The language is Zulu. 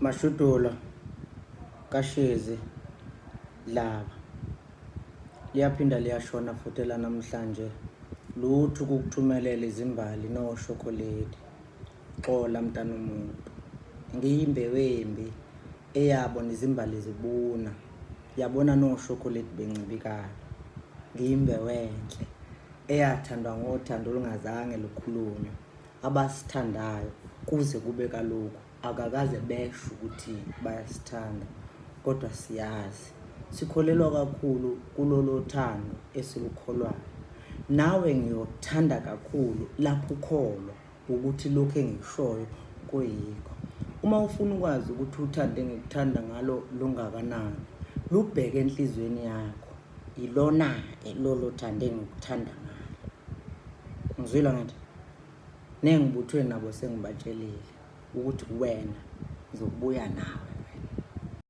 Mashudula kaShezi lava liyaphinda liyashona futhi namhlanje lutho ukukuthumelela izimbali noshokoledi. Xola mntana umuntu, ngiyimbewembi eyabona izimbali zibuna, yabona noshokoledi bencibikala. Ngiyimbewenhle eyathandwa ngothando olungazange lukhulunywe, abasithandayo kuze kube kaloku akakaze besho ukuthi bayasithanda, kodwa siyazi, sikholelwa kakhulu kulolo thando esilukholwayo. Nawe ngiyokuthanda kakhulu lapho ukholwa ukuthi lokho engikushoyo kuyikho. Uma ufuna ukwazi ukuthi uthando engikuthanda ngalo lungakanani, lubheke enhlizweni yakho, ilona-ke lolo thando engikuthanda ngalo. Ngizwile ngathi nengibuthweni nabo sengibatshelile ukuthi wena ngizobuya nawe.